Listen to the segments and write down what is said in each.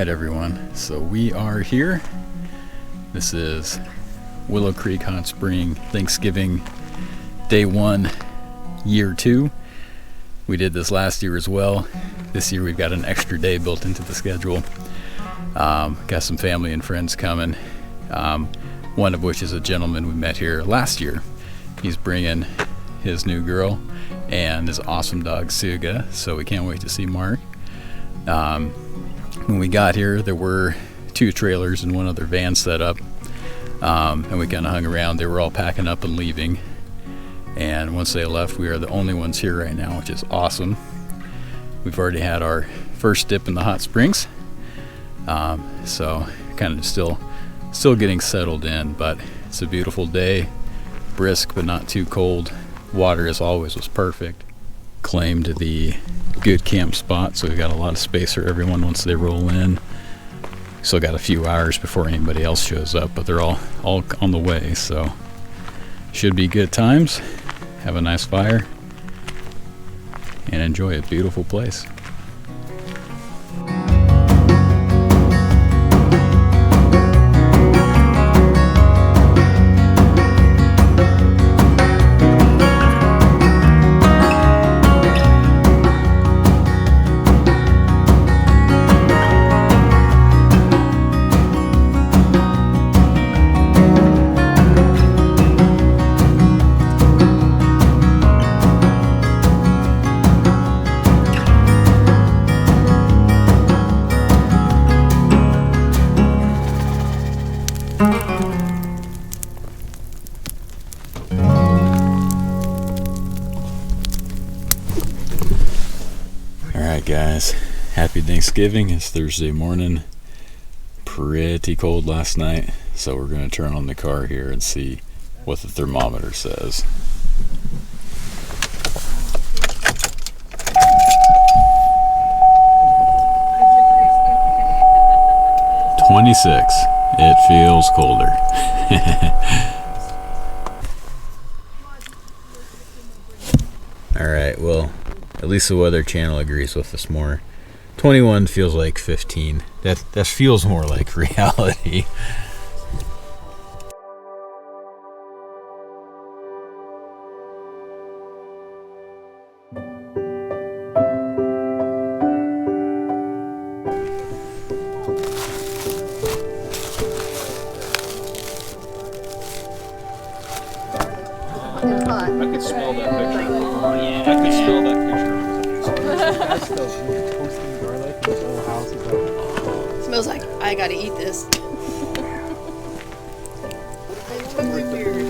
everyone, so we are here. This is Willow Creek Hot Spring Thanksgiving Day 1, Year 2. We did this last year as well. This year we've got an extra day built into the schedule. Got some family and friends coming, one of which is a gentleman we met here last year. He's bringing his new girl and his awesome dog Suga, so we can't wait to see Mark. When we got here, there were 2 trailers and 1 other van set up, and we kind of hung around. They were all packing up and leaving, and once they left, we are the only ones here right now, which is awesome. We've already had our first dip in the hot springs, so kind of still getting settled in, but it's a beautiful day, brisk but not too cold. Water, as always, was perfect. Claimed the good camp spot, so we've got a lot of space for everyone once they roll in. Still got a few hours before anybody else shows up, but they're all on the way, so should be good times. Have a nice fire and enjoy a beautiful place. Alright guys, happy Thanksgiving. It's Thursday morning. Pretty cold last night, so we're going to turn on the car here and see what the thermometer says. "26. It feels colder." Alright, well, at least the Weather Channel agrees with us more. 21 feels like 15. That feels more like reality. I could smell that picture. Oh, yeah. I could smell that picture. Toasting garlic, this whole house is like, smells like I gotta eat this. It's totally weird.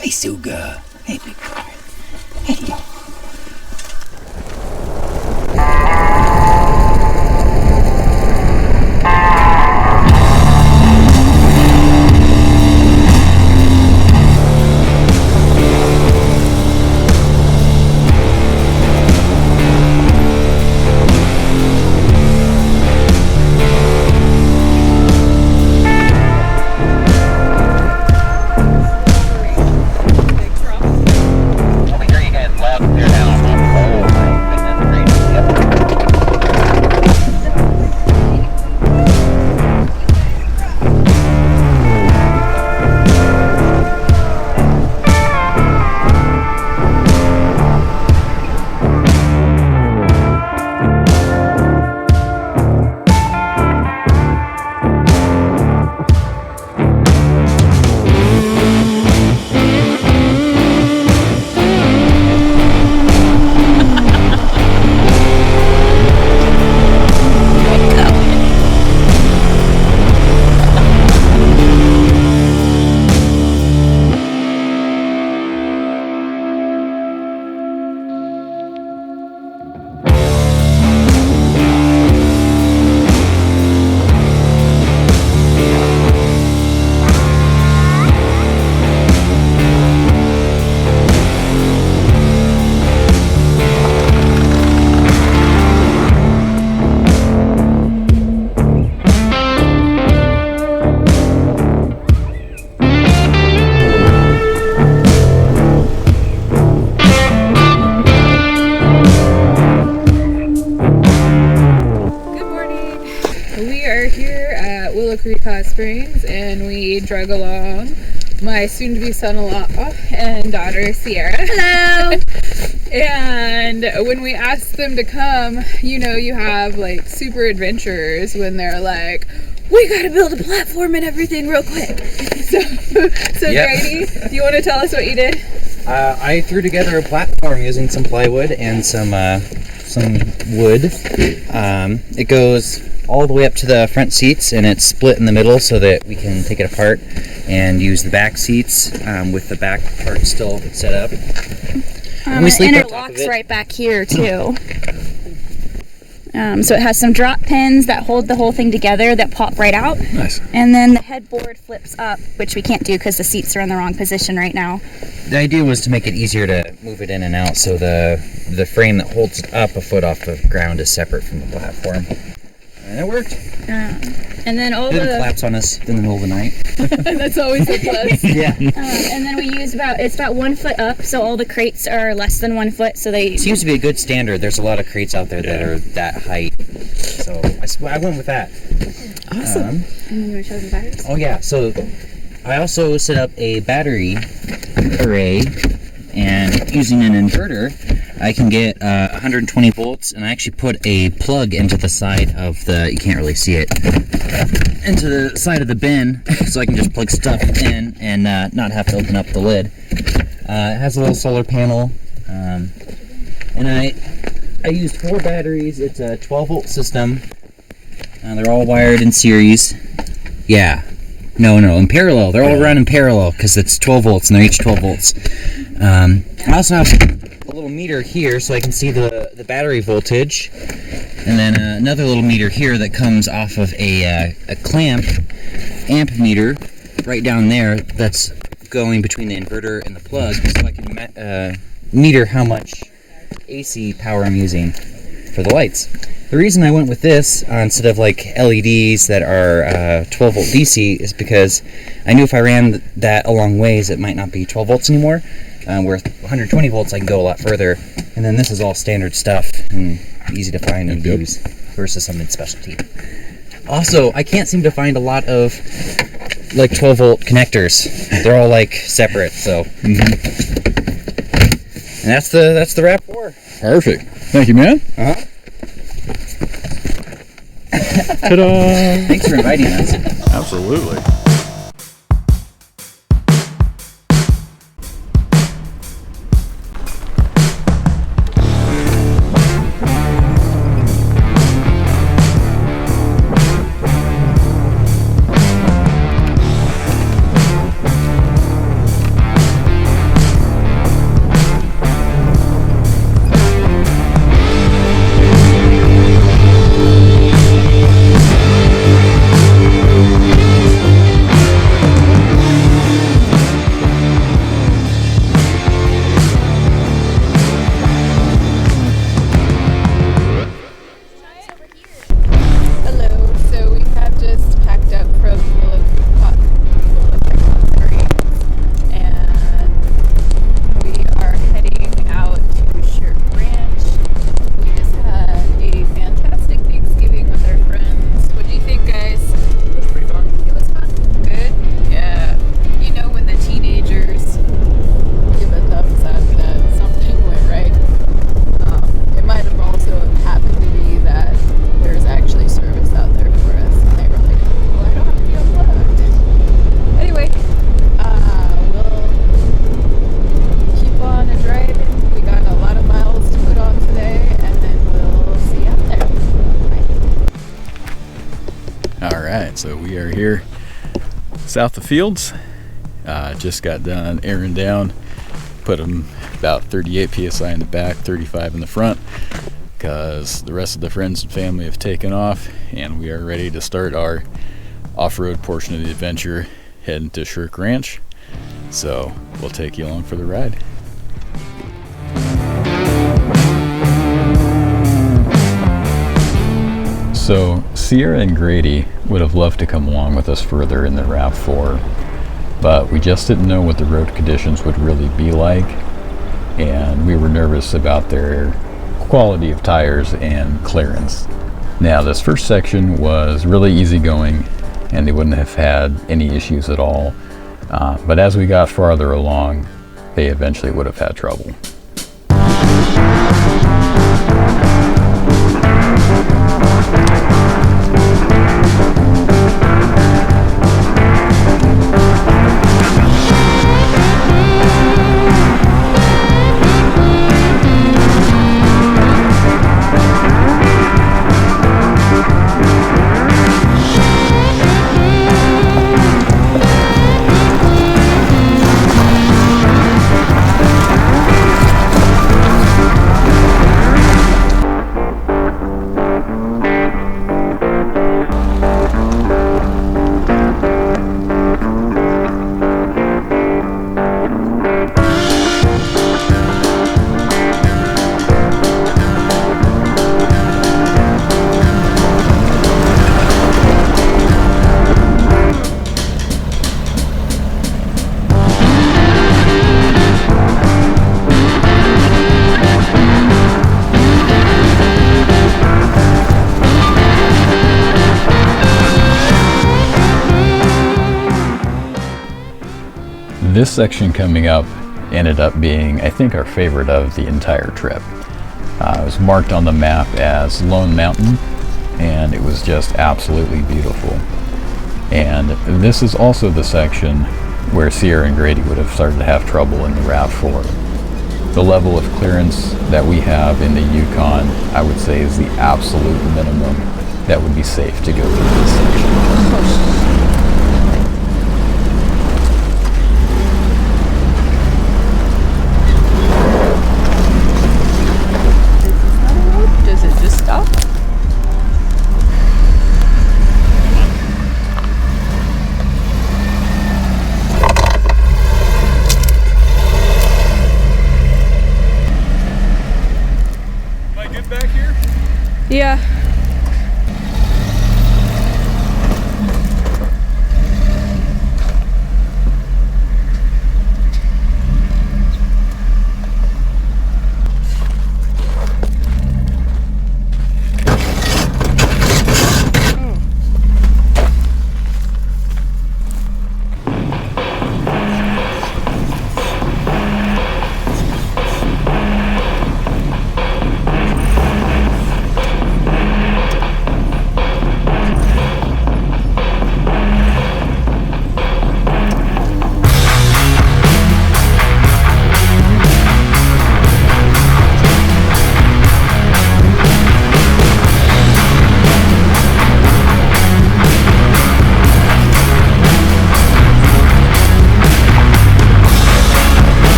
Hey, Suga. Hey, big boy. Hello. Willow Creek Hot Springs, and we drug along my soon-to-be son-in-law and daughter Sierra. Hello. And when we asked them to come, you know, you have like super adventurers when they're like, we gotta build a platform and everything real quick. So yep. Grady, do you want to tell us what you did? I threw together a platform using some plywood and some wood. It goes all the way up to the front seats, and it's split in the middle so that we can take it apart and use the back seats with the back part still set up. And it interlocks right back here too. So it has some drop pins that hold the whole thing together that pop right out. Nice. And then the headboard flips up, which we can't do because the seats are in the wrong position right now. The idea was to make it easier to move it in and out, so the frame that holds it up a foot off the ground is separate from the platform. And it worked. And then all the flaps on us in the middle of the night. That's always a plus. Yeah. And then we use it's about 1 foot up, so all the crates are less than 1 foot, so they seems to be a good standard. There's a lot of crates out there that are that height, so I went with that. Awesome. And then you want to show the batteries? Oh yeah, so I also set up a battery array, and using an inverter I can get 120 volts, and I actually put a plug into the side of the, you can't really see it, into the side of the bin, so I can just plug stuff in and not have to open up the lid. It has a little solar panel, and I used 4 batteries. It's a 12 volt system. They're all wired in series. Yeah. No, in parallel. They're all run in parallel because it's 12 volts and they're each 12 volts. I also have a little meter here so I can see the battery voltage, and then another little meter here that comes off of a clamp amp meter right down there that's going between the inverter and the plug, so I can meter how much AC power I'm using for the lights. The reason I went with this instead of like LEDs that are 12 volt DC is because I knew if I ran that a long ways it might not be 12 volts anymore. Where 120 volts I can go a lot further, and then this is all standard stuff and easy to find and use versus something specialty. Also, I can't seem to find a lot of like 12 volt connectors. They're all like separate, so. And that's the RAV4. Perfect. Thank you, man. Ta-da! Thanks for inviting us. Absolutely. We are here south of Fields. Just got done airing down. Put them about 38 psi in the back, 35 in the front, because the rest of the friends and family have taken off, and we are ready to start our off-road portion of the adventure, heading to Shirk Ranch. So we'll take you along for the ride. So Sierra and Grady would have loved to come along with us further in the RAV4, but we just didn't know what the road conditions would really be like, and we were nervous about their quality of tires and clearance. Now, this first section was really easy going, and they wouldn't have had any issues at all, but as we got farther along, they eventually would have had trouble. This section coming up ended up being, I think, our favorite of the entire trip. It was marked on the map as Lone Mountain, and it was just absolutely beautiful. And this is also the section where Sierra and Grady would have started to have trouble in the RAV4. The level of clearance that we have in the Yukon, I would say, is the absolute minimum that would be safe to go through this section. Does it just stop? Am I good back here? Yeah.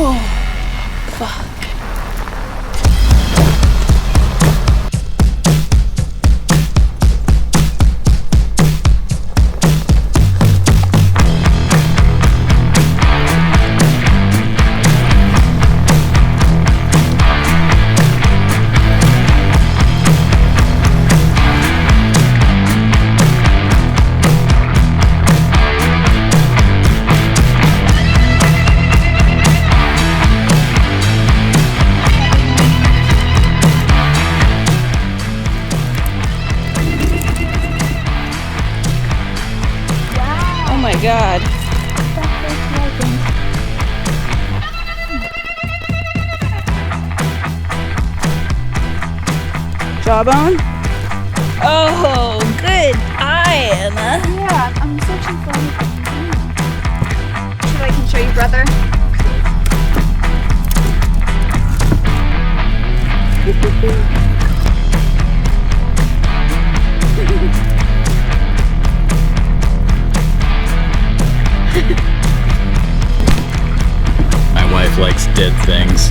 Oh my god. Jawbone? Oh, good eye, Emma. Yeah, I'm searching for anything. Should I can show you, brother? My wife likes dead things.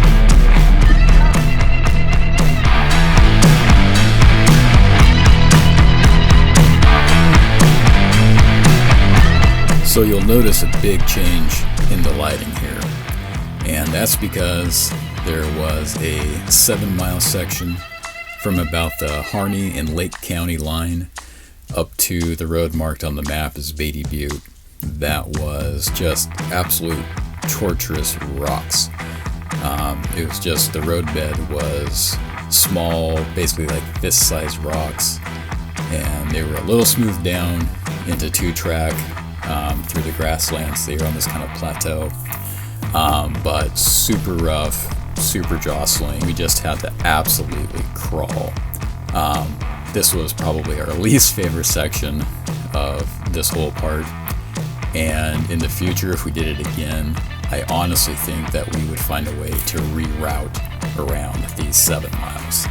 So you'll notice a big change in the lighting here. And that's because there was a 7-mile section from about the Harney and Lake County line up to the road marked on the map as Beatty Butte. That was just absolute torturous rocks. It was just, the roadbed was small, basically like this-sized rocks, and they were a little smoothed down into 2-track through the grasslands. They were on this kind of plateau, but super rough, super jostling. We just had to absolutely crawl. This was probably our least favorite section of this whole part, and in the future, if we did it again, I honestly think that we would find a way to reroute around these 7 miles.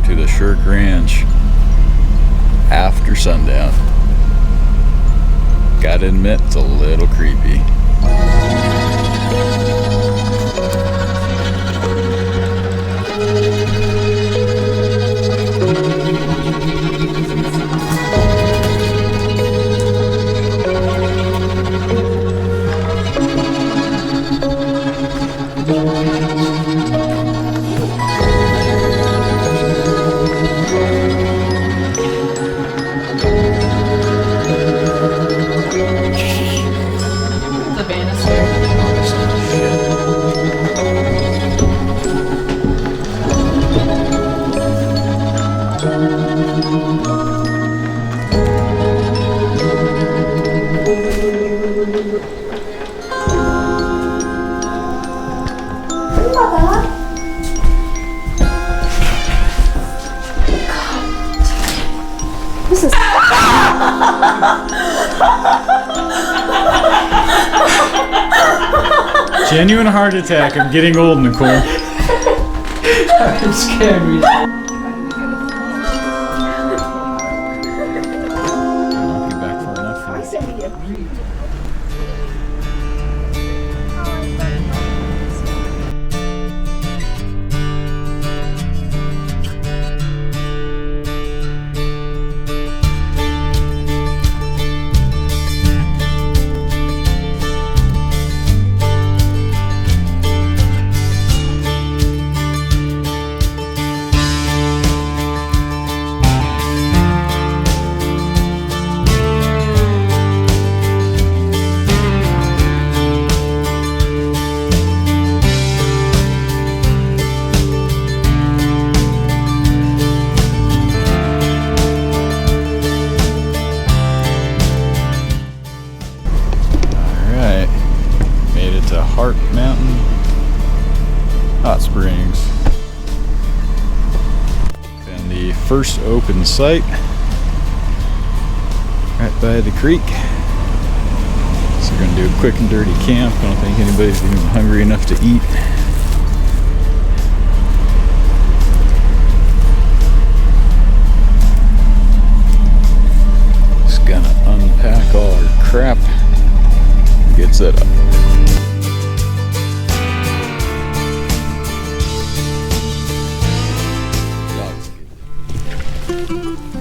To the Shirk Ranch after sundown. Gotta admit, it's a little creepy. Genuine heart attack. I'm getting old, Nicole. It scared me. Knock you back far enough for Hart Mountain Hot Springs. And the first open site right by the creek. So we're going to do a quick and dirty camp. I don't think anybody's even hungry enough to eat. Just gonna unpack all our crap and get set up.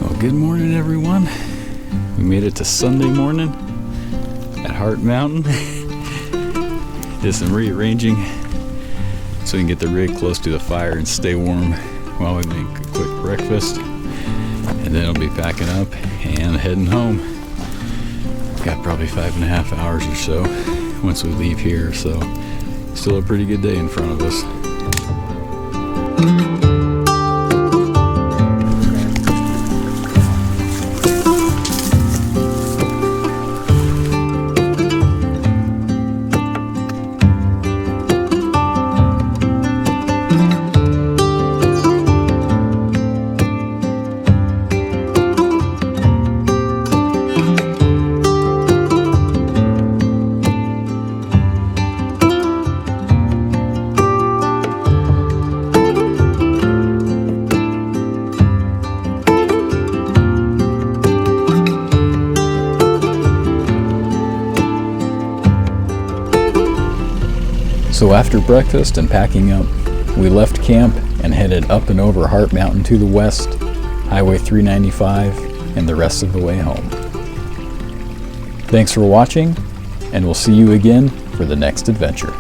Well, good morning, everyone. We made it to Sunday morning at Hart Mountain. Did some rearranging so we can get the rig close to the fire and stay warm while we make a quick breakfast. And then I'll be packing up and heading home. Got probably 5.5 hours or so once we leave here, so still a pretty good day in front of us. So after breakfast and packing up, we left camp and headed up and over Hart Mountain to the west, Highway 395, and the rest of the way home. Thanks for watching, and we'll see you again for the next adventure.